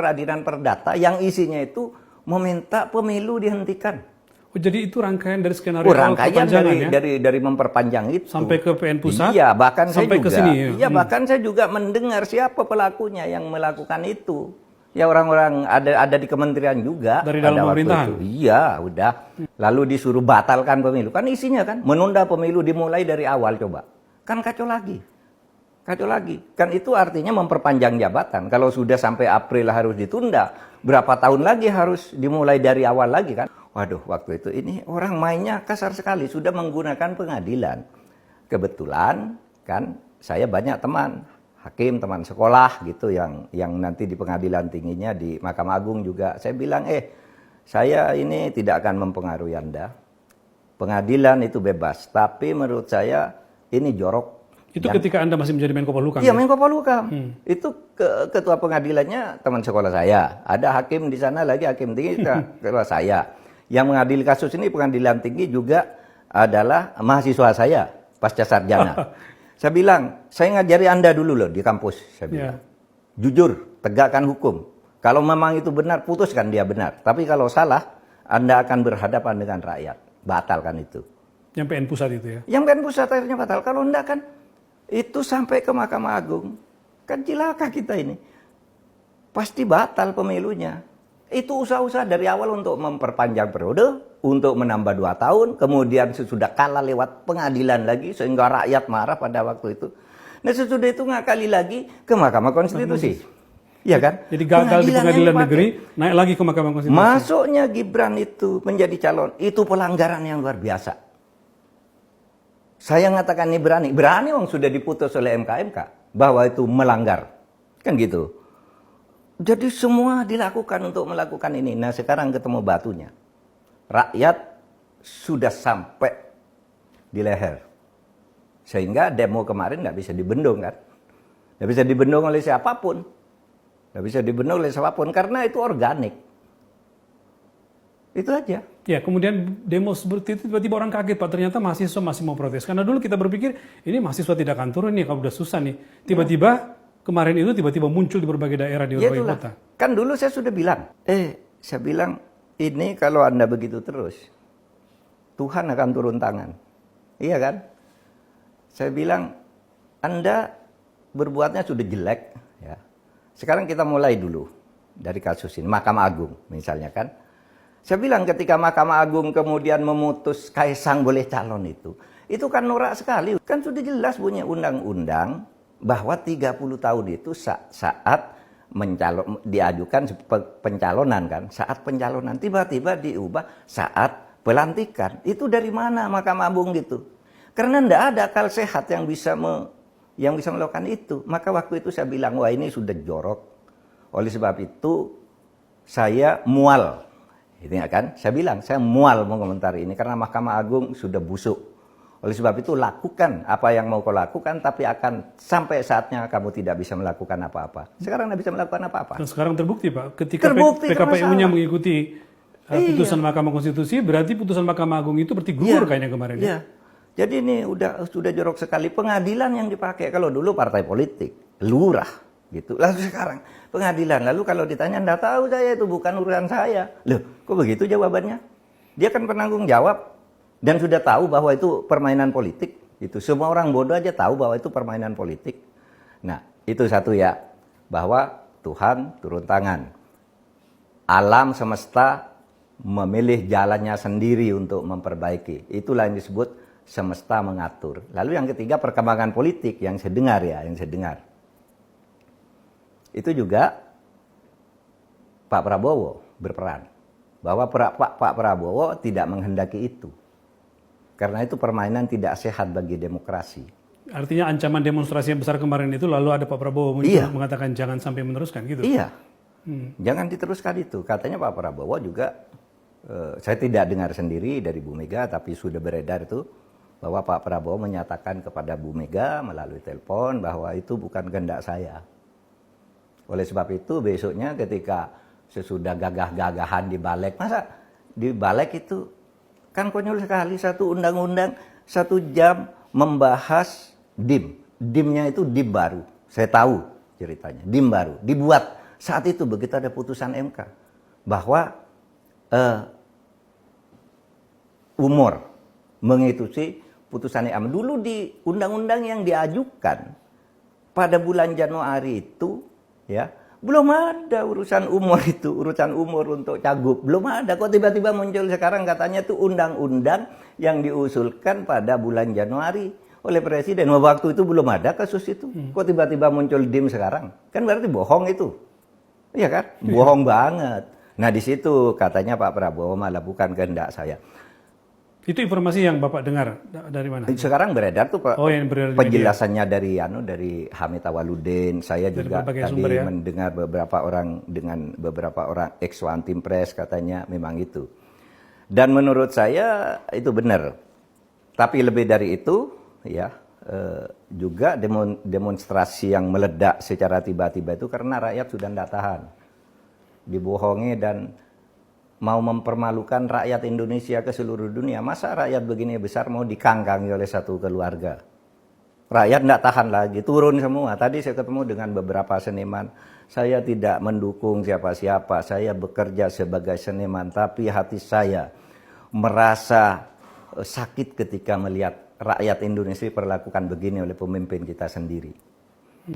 peradilan perdata yang isinya itu meminta pemilu dihentikan. Oh, jadi itu rangkaian dari skenario Rangkaian kepanjangan, dari memperpanjang itu sampai ke PN Pusat. Iya, bahkan sampai saya ke juga sini, iya bahkan saya juga mendengar siapa pelakunya yang melakukan itu. Ya orang-orang ada di kementerian juga dari dalam pemerintahan. Iya, udah. Lalu disuruh batalkan pemilu. Kan isinya kan menunda pemilu dimulai dari awal coba. Kan kacau lagi. Kacau lagi. Kan itu artinya memperpanjang jabatan. Kalau sudah sampai April harus ditunda, berapa tahun lagi harus dimulai dari awal lagi kan? Waduh, waktu itu ini orang mainnya kasar sekali, sudah menggunakan pengadilan. Kebetulan kan saya banyak teman hakim, teman sekolah gitu yang nanti di pengadilan tingginya di Mahkamah Agung juga. Saya bilang, saya ini tidak akan mempengaruhi Anda. Pengadilan itu bebas, tapi menurut saya ini jorok. Itu ketika Anda masih menjadi Menko Polhukam? Iya, Menko Polhukam. Itu ketua pengadilannya teman sekolah saya. Ada hakim di sana lagi, hakim tinggi ketua saya. Yang mengadili kasus ini pengadilan tinggi juga adalah mahasiswa saya, pasca sarjana. Saya bilang, saya ngajari Anda dulu loh di kampus. Saya bilang, jujur, tegakkan hukum. Kalau memang itu benar, putuskan dia benar. Tapi kalau salah, Anda akan berhadapan dengan rakyat. Batalkan itu. Yang PN Pusat itu ya? Yang PN Pusat akhirnya batal. Kalau enggak kan, itu sampai ke Mahkamah Agung. Kan cilaka kita ini. Pasti batal pemilunya. Itu usaha-usaha dari awal untuk memperpanjang periode, untuk menambah 2 tahun, kemudian sesudah kalah lewat pengadilan lagi, sehingga rakyat marah pada waktu itu. Nah sesudah itu ngakali lagi ke Mahkamah Konstitusi. Iya kan? Jadi gagal di pengadilan negeri, naik lagi ke Mahkamah Konstitusi. Masuknya Gibran itu menjadi calon, itu pelanggaran yang luar biasa. Saya ngatakan ini berani wong sudah diputus oleh MK bahwa itu melanggar. Kan gitu. Jadi semua dilakukan untuk melakukan ini. Nah sekarang ketemu batunya. Rakyat sudah sampai di leher. Sehingga demo kemarin nggak bisa dibendung kan. Nggak bisa dibendung oleh siapapun. Nggak bisa dibendung oleh siapapun karena itu organik. Itu aja. Ya, kemudian demo seperti itu tiba-tiba orang kaget Pak, ternyata mahasiswa masih mau protes. Karena dulu kita berpikir ini mahasiswa tidak akan turun nih kalau udah susah nih. Tiba-tiba kemarin itu tiba-tiba muncul di berbagai daerah di berbagai kota. Kan dulu saya sudah bilang, saya bilang ini kalau Anda begitu terus, Tuhan akan turun tangan. Iya kan? Saya bilang, Anda berbuatnya sudah jelek. Ya. Sekarang kita mulai dulu dari kasus ini, Mahkamah Agung misalnya kan. Saya bilang ketika Mahkamah Agung kemudian memutus Kaisang boleh calon itu kan norak sekali. Kan sudah jelas punya undang-undang bahwa 30 tahun itu saat diajukan pencalonan kan, saat pencalonan tiba-tiba diubah saat pelantikan. Itu dari mana Mahkamah Agung gitu? Karena tidak ada akal sehat yang bisa melakukan itu. Maka waktu itu saya bilang, wah ini sudah jorok. Oleh sebab itu saya mual. Ini kan, saya bilang saya mual mengomentari ini karena Mahkamah Agung sudah busuk. Oleh sebab itu lakukan apa yang mau kau lakukan, tapi akan sampai saatnya kamu tidak bisa melakukan apa-apa. Sekarang tidak bisa melakukan apa-apa. Dan sekarang terbukti Pak, ketika PKPU-nya mengikuti putusan Mahkamah Konstitusi, berarti putusan Mahkamah Agung itu berarti gugur kayaknya kemarin. Iya. Jadi ini sudah jorok sekali pengadilan yang dipakai. Kalau dulu partai politik, lurah gitu. Lalu sekarang pengadilan. Lalu kalau ditanya, enggak tahu saya, itu bukan urusan saya. Loh, kok begitu jawabannya? Dia kan penanggung jawab. Dan sudah tahu bahwa itu permainan politik. Itu semua orang bodoh aja tahu bahwa itu permainan politik. Nah, itu satu ya. Bahwa Tuhan turun tangan. Alam semesta memilih jalannya sendiri untuk memperbaiki. Itulah yang disebut semesta mengatur. Lalu yang ketiga perkembangan politik yang saya dengar ya, yang saya dengar. Itu juga Pak Prabowo berperan. Bahwa Pak Prabowo tidak menghendaki itu. Karena itu permainan tidak sehat bagi demokrasi. Artinya ancaman demonstrasi yang besar kemarin itu lalu ada Pak Prabowo mengatakan jangan sampai meneruskan gitu? Iya, jangan diteruskan itu. Katanya Pak Prabowo juga, saya tidak dengar sendiri dari Bu Mega, tapi sudah beredar itu, bahwa Pak Prabowo menyatakan kepada Bu Mega melalui telepon bahwa itu bukan kehendak saya. Oleh sebab itu besoknya ketika sesudah gagah-gagahan di balik, masa di balik itu kan konyol sekali, satu undang-undang 1 jam membahas DIM. DIM-nya itu DIM baru. Saya tahu ceritanya, DIM baru. Dibuat Saat itu begitu ada putusan MK bahwa umur mengikuti putusan MK. Dulu di undang-undang yang diajukan pada bulan Januari itu, ya, belum ada urusan umur itu, urusan umur untuk cagup. Belum ada, kok tiba-tiba muncul sekarang katanya itu undang-undang yang diusulkan pada bulan Januari oleh Presiden. Waktu itu belum ada kasus itu. Kok tiba-tiba muncul DIM sekarang? Kan berarti bohong itu. Iya kan? Bohong banget. Nah di situ katanya Pak Prabowo malah bukan kehendak saya. Itu informasi yang Bapak dengar dari mana? Sekarang beredar tuh Pak, yang beredar di penjelasannya dari Hamid Awaludin. Saya dari juga tadi sumber, ya? mendengar beberapa orang ex One Team Press katanya memang itu. Dan menurut saya itu benar. Tapi lebih dari itu, ya juga demonstrasi yang meledak secara tiba-tiba itu karena rakyat sudah tidak tahan, dibohongi dan mau mempermalukan rakyat Indonesia ke seluruh dunia. Masa rakyat begini besar mau dikangkangi oleh satu keluarga? Rakyat tidak tahan lagi, turun semua. Tadi saya ketemu dengan beberapa seniman. Saya tidak mendukung siapa-siapa, saya bekerja sebagai seniman, tapi hati saya merasa sakit ketika melihat rakyat Indonesia diperlakukan begini oleh pemimpin kita sendiri.